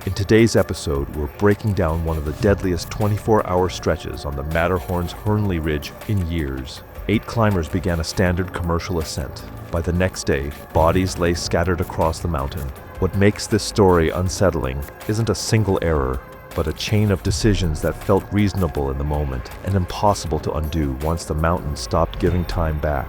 In today's episode, we're breaking down one of the deadliest 24-hour stretches on the Matterhorn's Hernley Ridge in years. 8 climbers began a standard commercial ascent. By the next day, bodies lay scattered across the mountain. What makes this story unsettling isn't a single error, but a chain of decisions that felt reasonable in the moment and impossible to undo once the mountain stopped giving time back.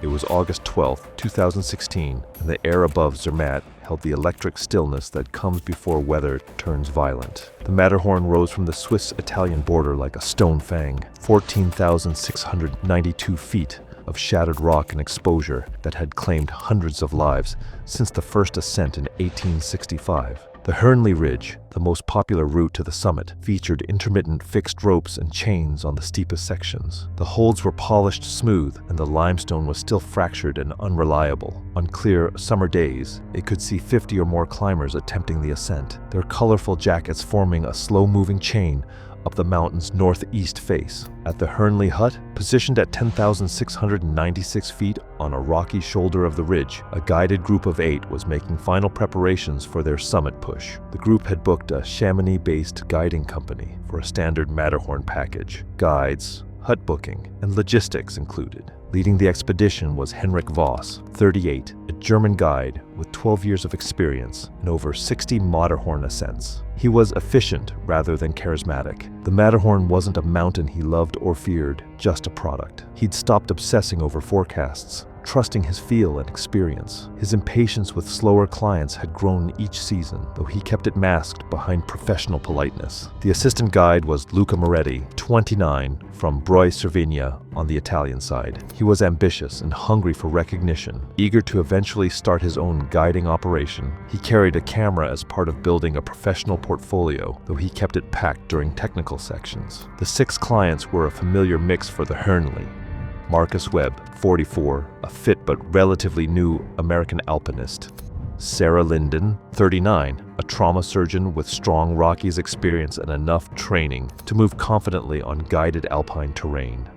It was August 12, 2016, and the air above Zermatt held the electric stillness that comes before weather turns violent. The Matterhorn rose from the Swiss-Italian border like a stone fang, 14,692 feet of shattered rock and exposure that had claimed hundreds of lives since the first ascent in 1865. The Hernley Ridge, the most popular route to the summit, featured intermittent fixed ropes and chains on the steepest sections. The holds were polished smooth, and the limestone was still fractured and unreliable. On clear, summer days, it could see 50 or more climbers attempting the ascent, their colorful jackets forming a slow-moving chain up the mountain's northeast face. At the Hernley Hut, positioned at 10,696 feet on a rocky shoulder of the ridge, a guided group of 8 was making final preparations for their summit push. The group had booked a Chamonix-based guiding company for a standard Matterhorn package. Guides, hut booking, and logistics included. Leading the expedition was Henrik Voss, 38, a German guide with 12 years of experience and over 60 Matterhorn ascents. He was efficient rather than charismatic. The Matterhorn wasn't a mountain he loved or feared, just a product. He'd stopped obsessing over forecasts, trusting his feel and experience. His impatience with slower clients had grown each season, though he kept it masked behind professional politeness. The assistant guide was Luca Moretti, 29, from Broi Cervinia on the Italian side. He was ambitious and hungry for recognition. Eager to eventually start his own guiding operation, he carried a camera as part of building a professional portfolio, though he kept it packed during technical sections. The 6 clients were a familiar mix for the Hernley. Marcus Webb, 44, a fit but relatively new American alpinist. Sarah Linden, 39, a trauma surgeon with strong Rockies experience and enough training to move confidently on guided alpine terrain.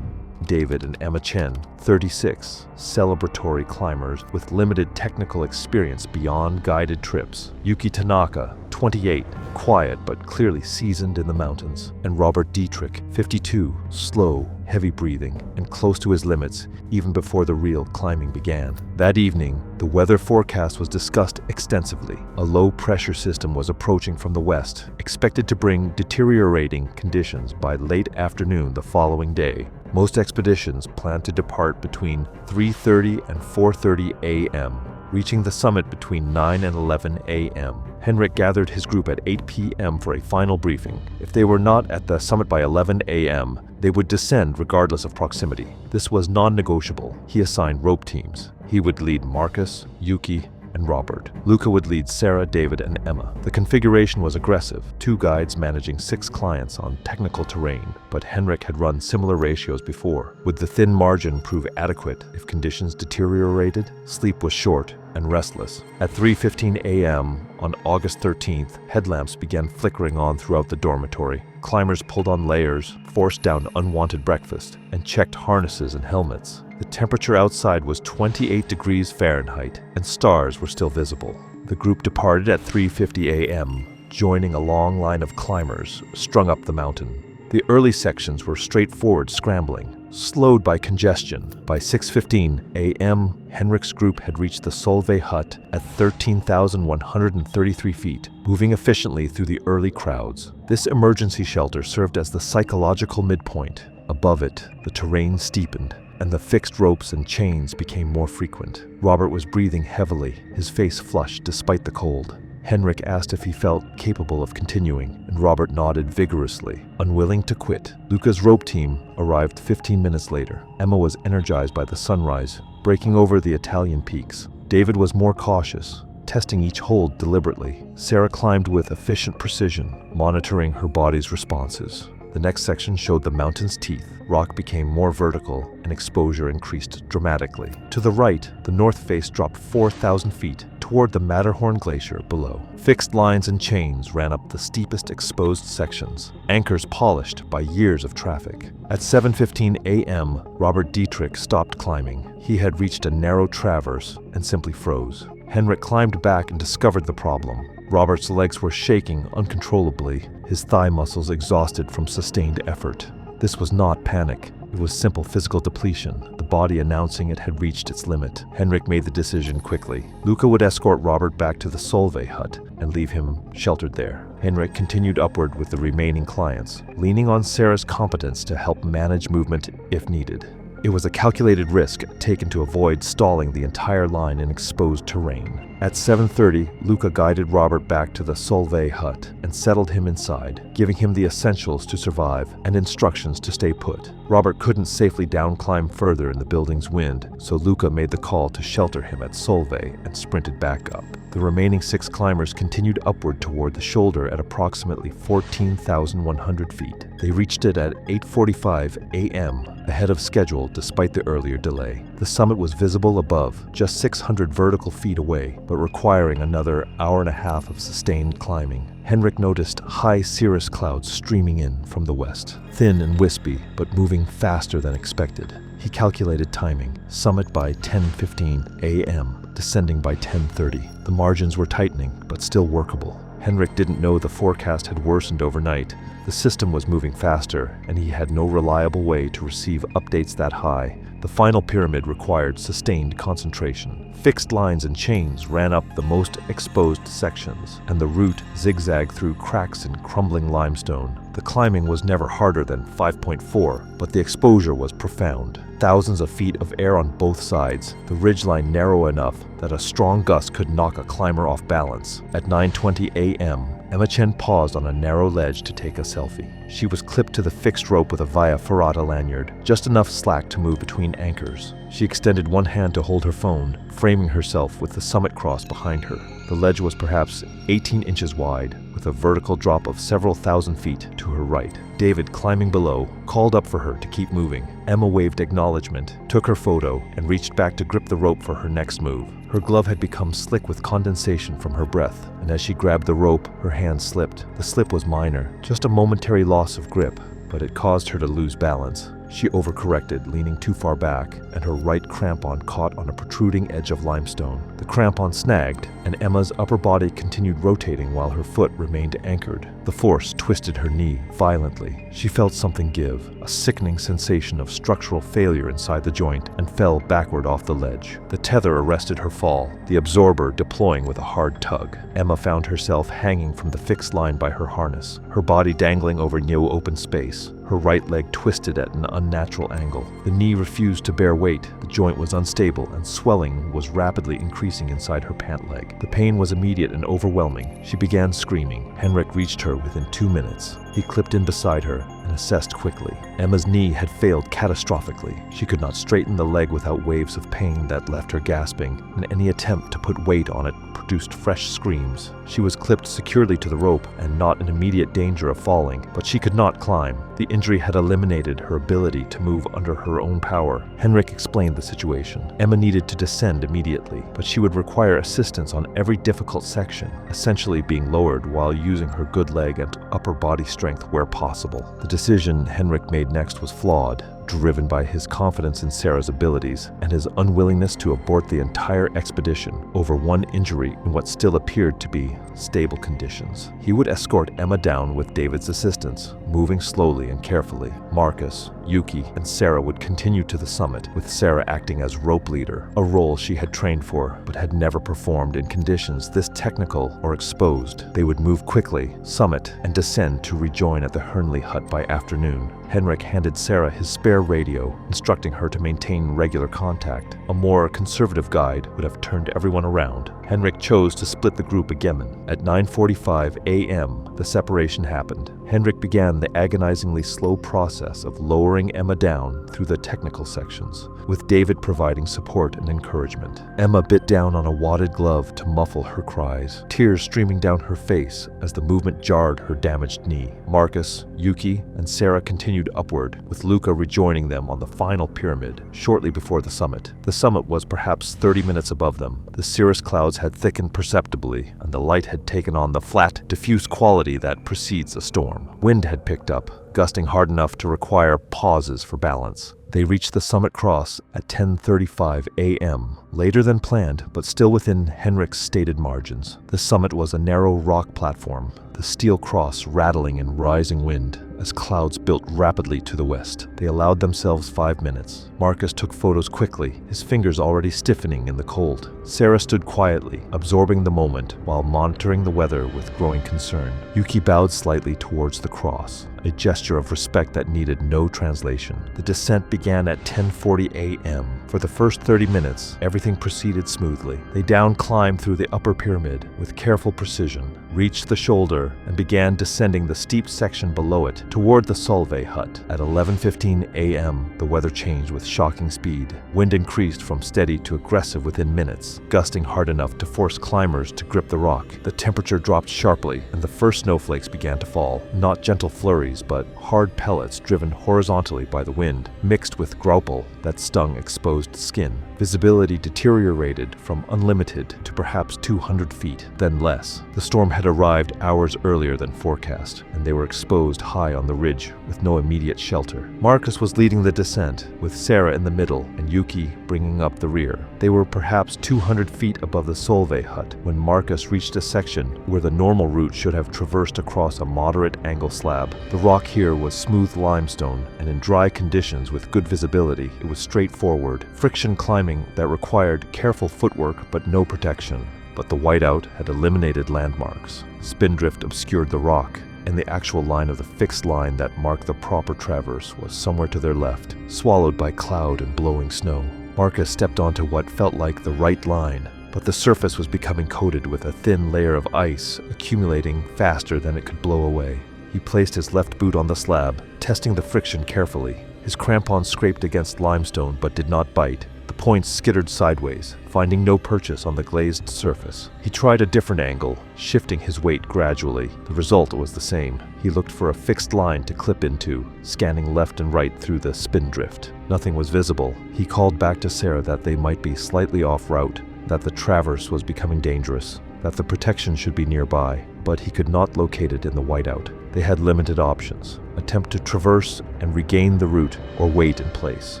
David and Emma Chen, 36, celebratory climbers with limited technical experience beyond guided trips. Yuki Tanaka, 28, quiet but clearly seasoned in the mountains. And Robert Dietrich, 52, slow, heavy breathing, and close to his limits even before the real climbing began. That evening, the weather forecast was discussed extensively. A low-pressure system was approaching from the west, expected to bring deteriorating conditions by late afternoon the following day. Most expeditions planned to depart between 3:30 and 4:30 a.m., reaching the summit between 9 and 11 a.m. Henrik gathered his group at 8 p.m. for a final briefing. If they were not at the summit by 11 a.m., they would descend regardless of proximity. This was non-negotiable. He assigned rope teams. He would lead Marcus, Yuki, and Robert. Luca would lead Sarah, David, and Emma. The configuration was aggressive, 2 guides managing 6 clients on technical terrain, but Henrik had run similar ratios before. Would the thin margin prove adequate if conditions deteriorated? Sleep was short and restless. At 3:15 a.m. on August 13th, headlamps began flickering on throughout the dormitory. Climbers pulled on layers, forced down unwanted breakfast, and checked harnesses and helmets. The temperature outside was 28 degrees Fahrenheit, and stars were still visible. The group departed at 3:50 a.m., joining a long line of climbers strung up the mountain. The early sections were straightforward scrambling, slowed by congestion. By 6:15 a.m., Henrik's group had reached the Solvay Hut at 13,133 feet, moving efficiently through the early crowds. This emergency shelter served as the psychological midpoint. Above it, the terrain steepened, and the fixed ropes and chains became more frequent. Robert was breathing heavily, his face flushed despite the cold. Henrik asked if he felt capable of continuing, and Robert nodded vigorously, unwilling to quit. Luca's rope team arrived 15 minutes later. Emma was energized by the sunrise, breaking over the Italian peaks. David was more cautious, testing each hold deliberately. Sarah climbed with efficient precision, monitoring her body's responses. The next section showed the mountain's teeth. Rock became more vertical and exposure increased dramatically. To the right, the north face dropped 4,000 feet toward the Matterhorn Glacier below. Fixed lines and chains ran up the steepest exposed sections, anchors polished by years of traffic. At 7:15 a.m., Robert Dietrich stopped climbing. He had reached a narrow traverse and simply froze. Henrik climbed back and discovered the problem. Robert's legs were shaking uncontrollably, his thigh muscles exhausted from sustained effort. This was not panic. It was simple physical depletion, the body announcing it had reached its limit. Henrik made the decision quickly. Luca would escort Robert back to the Solvay Hut and leave him sheltered there. Henrik continued upward with the remaining clients, leaning on Sarah's competence to help manage movement if needed. It was a calculated risk taken to avoid stalling the entire line in exposed terrain. At 7:30, Luca guided Robert back to the Solvay Hut and settled him inside, giving him the essentials to survive and instructions to stay put. Robert couldn't safely downclimb further in the building's wind, so Luca made the call to shelter him at Solvay and sprinted back up. The remaining 6 climbers continued upward toward the shoulder at approximately 14,100 feet. They reached it at 8:45 a.m., ahead of schedule despite the earlier delay. The summit was visible above, just 600 vertical feet away, but requiring another hour and a half of sustained climbing. Henrik noticed high cirrus clouds streaming in from the west, thin and wispy, but moving faster than expected. He calculated timing, summit by 10:15 a.m., descending by 10:30. The margins were tightening, but still workable. Henrik didn't know the forecast had worsened overnight. The system was moving faster, and he had no reliable way to receive updates that high. The final pyramid required sustained concentration. Fixed lines and chains ran up the most exposed sections, and the route zigzagged through cracks in crumbling limestone. The climbing was never harder than 5.4, but the exposure was profound. Thousands of feet of air on both sides, the ridgeline narrow enough that a strong gust could knock a climber off balance. At 9:20 a.m., Emma Chen paused on a narrow ledge to take a selfie. She was clipped to the fixed rope with a via ferrata lanyard, just enough slack to move between anchors. She extended one hand to hold her phone, framing herself with the summit cross behind her. The ledge was perhaps 18 inches wide, with a vertical drop of several thousand feet to her right. David, climbing below, called up for her to keep moving. Emma waved acknowledgement, took her photo, and reached back to grip the rope for her next move. Her glove had become slick with condensation from her breath, and as she grabbed the rope, her hand slipped. The slip was minor, just a momentary loss of grip, but it caused her to lose balance. She overcorrected, leaning too far back, and her right crampon caught on a protruding edge of limestone. The crampon snagged, and Emma's upper body continued rotating while her foot remained anchored. The force twisted her knee violently. She felt something give, a sickening sensation of structural failure inside the joint, and fell backward off the ledge. The tether arrested her fall, the absorber deploying with a hard tug. Emma found herself hanging from the fixed line by her harness, her body dangling over new open space. Her right leg twisted at an unnatural angle. The knee refused to bear weight, the joint was unstable, and swelling was rapidly increasing inside her pant leg. The pain was immediate and overwhelming. She began screaming. Henrik reached her within 2 minutes. He clipped in beside her and assessed quickly. Emma's knee had failed catastrophically. She could not straighten the leg without waves of pain that left her gasping, and any attempt to put weight on it produced fresh screams. She was clipped securely to the rope and not in immediate danger of falling, but she could not climb. The injury had eliminated her ability to move under her own power. Henrik explained the situation. Emma needed to descend immediately, but she would require assistance on every difficult section, essentially being lowered while using her good leg and upper body strength where possible. The decision Henrik made next was flawed, driven by his confidence in Sarah's abilities and his unwillingness to abort the entire expedition over one injury in what still appeared to be stable conditions. He would escort Emma down with David's assistance, moving slowly and carefully. Marcus, Yuki, and Sarah would continue to the summit, with Sarah acting as rope leader, a role she had trained for but had never performed in conditions this technical or exposed. They would move quickly, summit, and descend to rejoin at the Hernley Hut by afternoon. Henrik handed Sarah his spare radio, instructing her to maintain regular contact. A more conservative guide would have turned everyone around. Henrik chose to split the group again. At 9:45 a.m., the separation happened. Henrik began the agonizingly slow process of lowering Emma down through the technical sections, with David providing support and encouragement. Emma bit down on a wadded glove to muffle her cries, tears streaming down her face as the movement jarred her damaged knee. Marcus, Yuki, and Sarah continued upward, with Luca rejoining them on the final pyramid shortly before the summit. The summit was perhaps 30 minutes above them. The cirrus clouds had thickened perceptibly, and the light had taken on the flat, diffuse quality that precedes a storm. Wind had picked up, gusting hard enough to require pauses for balance. They reached the summit cross at 10:35 a.m., later than planned, but still within Henrik's stated margins. The summit was a narrow rock platform, the steel cross rattling in rising wind as clouds built rapidly to the west. They allowed themselves 5 minutes. Marcus took photos quickly, his fingers already stiffening in the cold. Sarah stood quietly, absorbing the moment while monitoring the weather with growing concern. Yuki bowed slightly towards the cross, a gesture of respect that needed no translation. The descent began at 10:40 a.m. For the first 30 minutes, everything proceeded smoothly. They down-climbed through the upper pyramid with careful precision, reached the shoulder, and began descending the steep section below it toward the Solvay Hut. At 11:15 a.m., the weather changed with shocking speed. Wind increased from steady to aggressive within minutes, gusting hard enough to force climbers to grip the rock. The temperature dropped sharply, and the first snowflakes began to fall. Not gentle flurries, but hard pellets driven horizontally by the wind, mixed with graupel that stung exposed skin. Visibility deteriorated from unlimited to perhaps 200 feet, then less. The storm had arrived hours earlier than forecast, and they were exposed high on the ridge with no immediate shelter. Marcus was leading the descent, with Sarah in the middle and Yuki bringing up the rear. They were perhaps 200 feet above the Solvay Hut when Marcus reached a section where the normal route should have traversed across a moderate angle slab. The rock here was smooth limestone, and in dry conditions with good visibility, it was straightforward, friction climbing that required careful footwork but no protection. But the whiteout had eliminated landmarks. Spindrift obscured the rock, and the actual line of the fixed line that marked the proper traverse was somewhere to their left, swallowed by cloud and blowing snow. Marcus stepped onto what felt like the right line, but the surface was becoming coated with a thin layer of ice, accumulating faster than it could blow away. He placed his left boot on the slab, testing the friction carefully. His crampons scraped against limestone but did not bite. The points skittered sideways, finding no purchase on the glazed surface. He tried a different angle, shifting his weight gradually. The result was the same. He looked for a fixed line to clip into, scanning left and right through the spindrift. Nothing was visible. He called back to Sarah that they might be slightly off route, that the traverse was becoming dangerous, that the protection should be nearby, but he could not locate it in the whiteout. They had limited options: attempt to traverse and regain the route, or wait in place.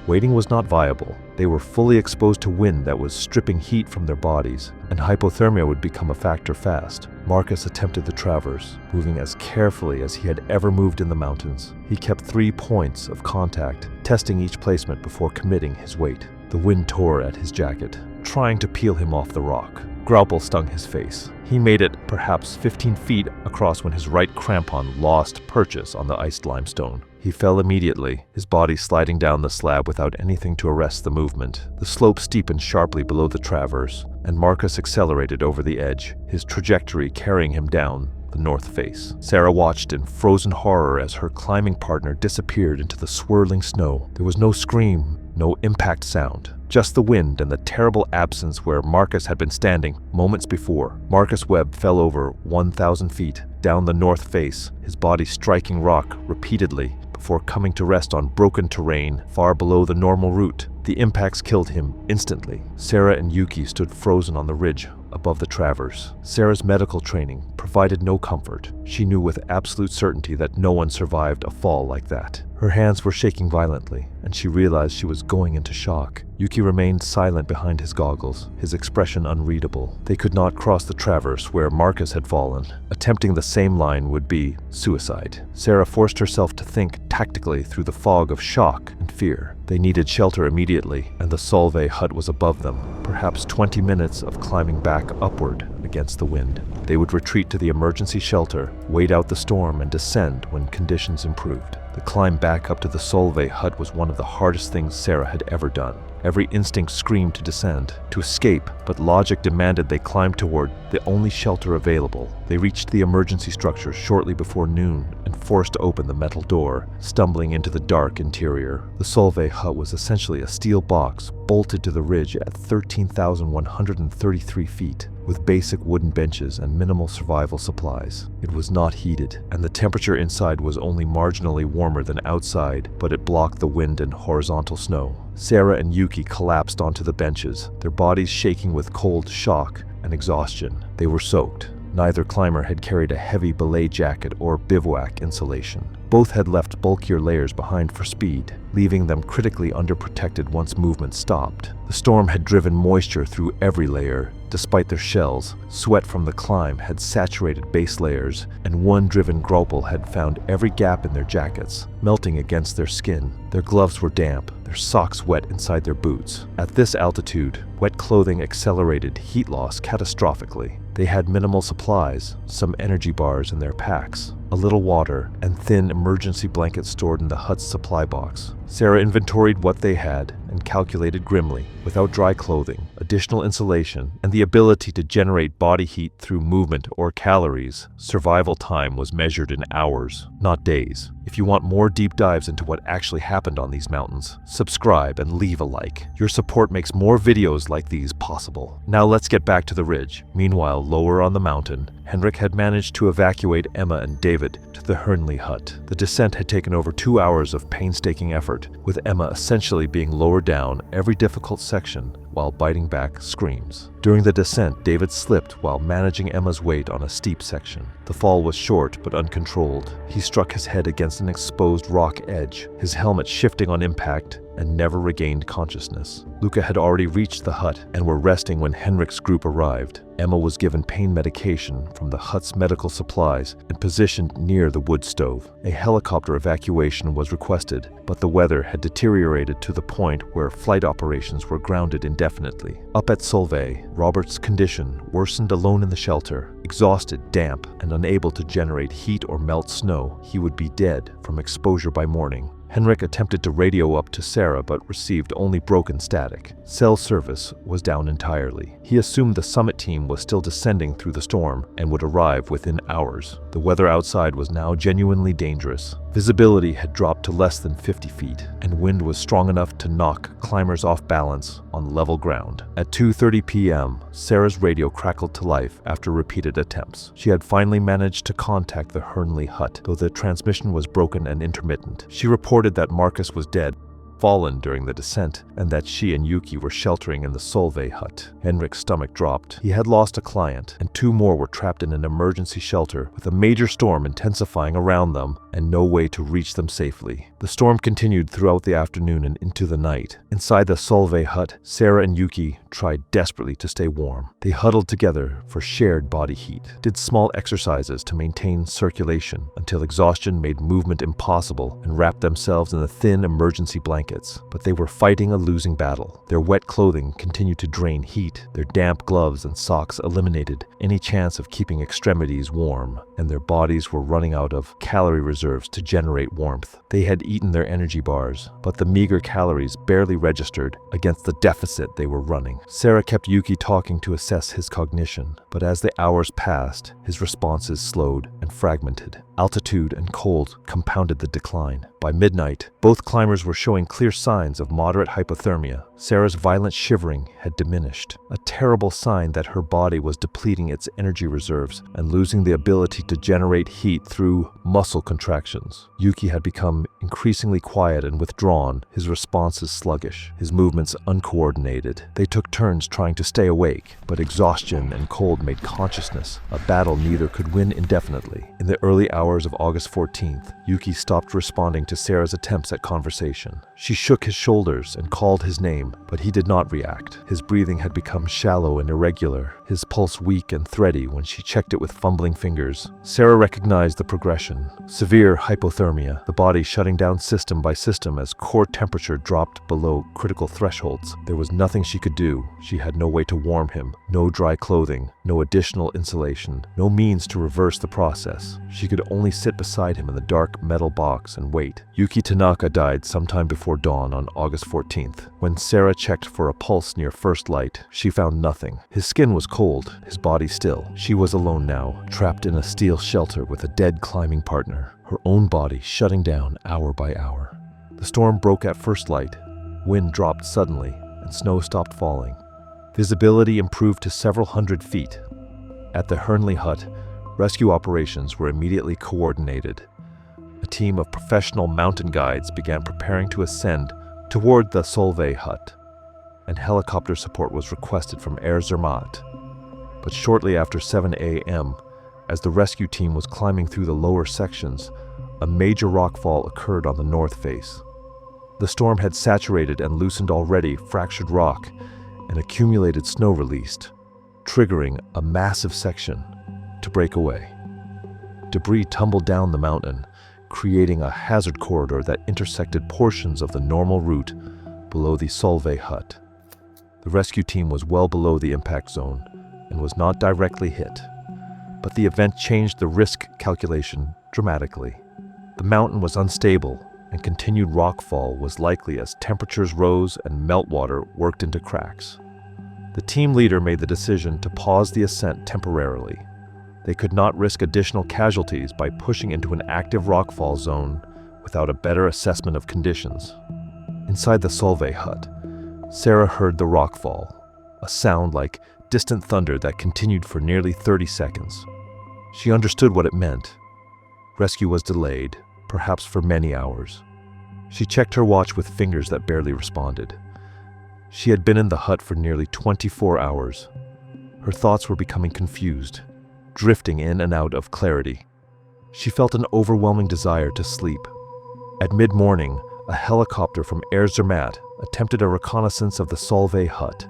Waiting was not viable. They were fully exposed to wind that was stripping heat from their bodies, and hypothermia would become a factor fast. Marcus attempted the traverse, moving as carefully as he had ever moved in the mountains. He kept 3 points of contact, testing each placement before committing his weight. The wind tore at his jacket, trying to peel him off the rock. Graupel stung his face. He made it perhaps 15 feet across when his right crampon lost purchase on the iced limestone. He fell immediately, his body sliding down the slab without anything to arrest the movement. The slope steepened sharply below the traverse, and Marcus accelerated over the edge, his trajectory carrying him down the north face. Sarah watched in frozen horror as her climbing partner disappeared into the swirling snow. There was no scream, no impact sound, just the wind and the terrible absence where Marcus had been standing moments before. Marcus Webb fell over 1,000 feet down the north face, his body striking rock repeatedly before coming to rest on broken terrain far below the normal route. The impacts killed him instantly. Sarah and Yuki stood frozen on the ridge above the traverse. Sarah's medical training provided no comfort. She knew with absolute certainty that no one survived a fall like that. Her hands were shaking violently, and she realized she was going into shock. Yuki remained silent behind his goggles, his expression unreadable. They could not cross the traverse where Marcus had fallen. Attempting the same line would be suicide. Sarah forced herself to think tactically through the fog of shock and fear. They needed shelter immediately, and the Solvay Hut was above them. Perhaps 20 minutes of climbing back upward against the wind. They would retreat to the emergency shelter, wait out the storm, and descend when conditions improved. The climb back up to the Solvay Hut was one of the hardest things Sarah had ever done. Every instinct screamed to descend, to escape, but logic demanded they climb toward the only shelter available. They reached the emergency structure shortly before noon and forced open the metal door, stumbling into the dark interior. The Solvay Hut was essentially a steel box bolted to the ridge at 13,133 feet, with basic wooden benches and minimal survival supplies. It was not heated, and the temperature inside was only marginally warmer than outside, but it blocked the wind and horizontal snow. Sarah and Yuki collapsed onto the benches, their bodies shaking with cold shock and exhaustion. They were soaked, Neither climber had carried a heavy belay jacket or bivouac insulation. Both had left bulkier layers behind for speed, leaving them critically underprotected once movement stopped. The storm had driven moisture through every layer. Despite their shells, sweat from the climb had saturated base layers, and one driven grapple had found every gap in their jackets, melting against their skin. Their gloves were damp, their socks wet inside their boots. At this altitude, wet clothing accelerated heat loss catastrophically. They had minimal supplies, some energy bars in their packs, a little water, and thin emergency blankets stored in the hut's supply box. Sarah inventoried what they had and calculated grimly. Without dry clothing, additional insulation, and the ability to generate body heat through movement or calories, survival time was measured in hours, not days. If you want more deep dives into what actually happened on these mountains, subscribe and leave a like. Your support makes more videos like these possible. Now let's get back to the ridge. Meanwhile, lower on the mountain, Henrik had managed to evacuate Emma and David to the Hernley hut. The descent had taken over 2 hours of painstaking effort, with Emma essentially being lowered down every difficult section while biting back screams. During the descent, David slipped while managing Emma's weight on a steep section. The fall was short but uncontrolled. He struck his head against an exposed rock edge, his helmet shifting on impact, and never regained consciousness. Luca had already reached the hut and were resting when Henrik's group arrived. Emma was given pain medication from the hut's medical supplies and positioned near the wood stove. A helicopter evacuation was requested, but the weather had deteriorated to the point where flight operations were grounded indefinitely. Up at Solvay, Robert's condition worsened alone in the shelter. Exhausted, damp, and unable to generate heat or melt snow, he would be dead from exposure by morning. Henrik attempted to radio up to Sarah but received only broken static. Cell service was down entirely. He assumed the summit team was still descending through the storm and would arrive within hours. The weather outside was now genuinely dangerous. Visibility had dropped to less than 50 feet, and wind was strong enough to knock climbers off balance on level ground. At 2:30 p.m., Sarah's radio crackled to life after repeated attempts. She had finally managed to contact the Hernley hut, though the transmission was broken and intermittent. She reported that Marcus was dead, fallen during the descent, and that she and Yuki were sheltering in the Solvay hut. Henrik's stomach dropped. He had lost a client, and 2 more were trapped in an emergency shelter with a major storm intensifying around them and no way to reach them safely. The storm continued throughout the afternoon and into the night. Inside the Solvay hut, Sarah and Yuki tried desperately to stay warm. They huddled together for shared body heat, did small exercises to maintain circulation until exhaustion made movement impossible, and wrapped themselves in the thin emergency blankets. But they were fighting a losing battle. Their wet clothing continued to drain heat. Their damp gloves and socks eliminated any chance of keeping extremities warm, and their bodies were running out of calorie reserves to generate warmth. They had eaten their energy bars, but the meager calories barely registered against the deficit they were running. Sarah kept Yuki talking to assess his cognition, but as the hours passed, his responses slowed and fragmented. Altitude and cold compounded the decline. By midnight, both climbers were showing clear signs of moderate hypothermia. Sarah's violent shivering had diminished, a terrible sign that her body was depleting its energy reserves and losing the ability to generate heat through muscle contractions. Yuki had become increasingly quiet and withdrawn, his responses sluggish, his movements uncoordinated. They took turns trying to stay awake, but exhaustion and cold made consciousness a battle neither could win indefinitely. In the early hours of August 14th, Yuki stopped responding to Sarah's attempts at conversation. She shook his shoulders and called his name, but he did not react. His breathing had become shallow and irregular, his pulse weak and thready when she checked it with fumbling fingers. Sarah recognized the progression. Severe hypothermia, the body shutting down system by system as core temperature dropped below critical thresholds. There was nothing she could do. She had no way to warm him, no dry clothing, no additional insulation, no means to reverse the process. She could only sit beside him in the dark metal box and wait. Yuki Tanaka died sometime before dawn on August 14th. When Sarah checked for a pulse near first light, she found nothing. His skin was cold, his body still. She was alone now, trapped in a steel shelter with a dead climbing partner, her own body shutting down hour by hour. The storm broke at first light. Wind dropped suddenly, and snow stopped falling. Visibility improved to several hundred feet. At the Hernley hut, rescue operations were immediately coordinated. A team of professional mountain guides began preparing to ascend toward the Solvay hut, and helicopter support was requested from Air Zermatt. But shortly after 7 a.m., As the rescue team was climbing through the lower sections, a major rockfall occurred on the north face. The storm had saturated and loosened already fractured rock, and accumulated snow released, triggering a massive section to break away. Debris tumbled down the mountain, creating a hazard corridor that intersected portions of the normal route below the Solvay Hut. The rescue team was well below the impact zone and was not directly hit, but the event changed the risk calculation dramatically. The mountain was unstable, and continued rockfall was likely as temperatures rose and meltwater worked into cracks. The team leader made the decision to pause the ascent temporarily. They could not risk additional casualties by pushing into an active rockfall zone without a better assessment of conditions. Inside the Solvay Hut, Sarah heard the rockfall, a sound like distant thunder that continued for nearly 30 seconds. She understood what it meant. Rescue was delayed, perhaps for many hours. She checked her watch with fingers that barely responded. She had been in the hut for nearly 24 hours. Her thoughts were becoming confused, drifting in and out of clarity. She felt an overwhelming desire to sleep. At mid-morning, a helicopter from Air Zermatt attempted a reconnaissance of the Solvay Hut.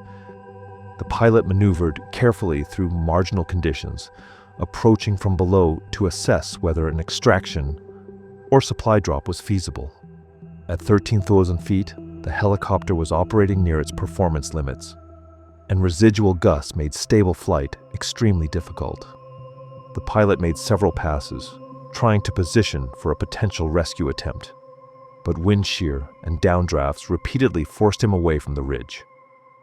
The pilot maneuvered carefully through marginal conditions, approaching from below to assess whether an extraction or supply drop was feasible. At 13,000 feet, the helicopter was operating near its performance limits, and residual gusts made stable flight extremely difficult. The pilot made several passes, trying to position for a potential rescue attempt, but wind shear and downdrafts repeatedly forced him away from the ridge.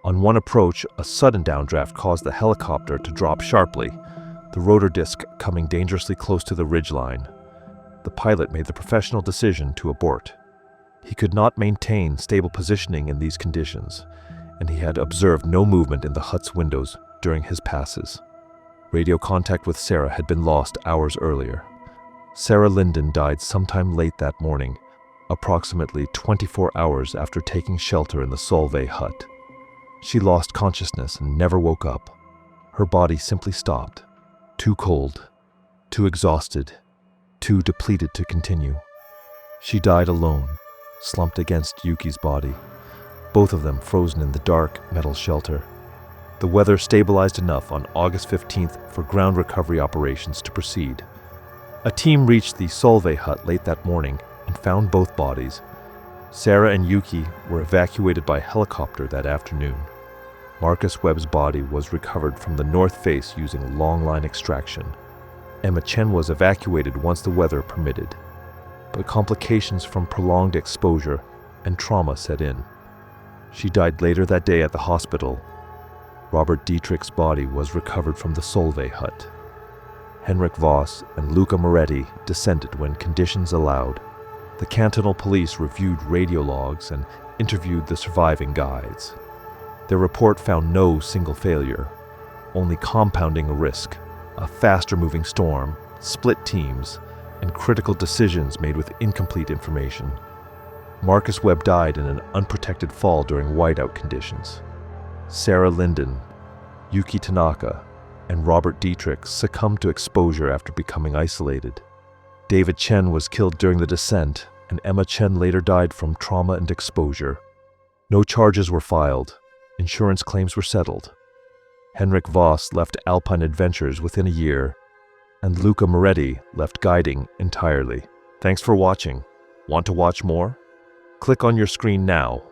On one approach, a sudden downdraft caused the helicopter to drop sharply, the rotor disc coming dangerously close to the ridgeline. The pilot made the professional decision to abort. He could not maintain stable positioning in these conditions, and he had observed no movement in the hut's windows during his passes. Radio contact with Sarah had been lost hours earlier. Sarah Linden died sometime late that morning, approximately 24 hours after taking shelter in the Solvay Hut. She lost consciousness and never woke up. Her body simply stopped, too cold, too exhausted, too depleted to continue. She died alone, slumped against Yuki's body, both of them frozen in the dark metal shelter. The weather stabilized enough on August 15th for ground recovery operations to proceed. A team reached the Solvay Hut late that morning and found both bodies. Sarah and Yuki were evacuated by helicopter that afternoon. Marcus Webb's body was recovered from the north face using long-line extraction. Emma Chen was evacuated once the weather permitted, but complications from prolonged exposure and trauma set in. She died later that day at the hospital. Robert Dietrich's body was recovered from the Solvay Hut. Henrik Voss and Luca Moretti descended when conditions allowed. The cantonal police reviewed radio logs and interviewed the surviving guides. Their report found no single failure, only compounding a risk, a faster-moving storm, split teams, and critical decisions made with incomplete information. Marcus Webb died in an unprotected fall during whiteout conditions. Sarah Linden, Yuki Tanaka, and Robert Dietrich succumbed to exposure after becoming isolated. David Chen was killed during the descent, and Emma Chen later died from trauma and exposure. No charges were filed. Insurance claims were settled. Henrik Voss left Alpine Adventures within a year, and Luca Moretti left guiding entirely. Thanks for watching. Want to watch more? Click on your screen now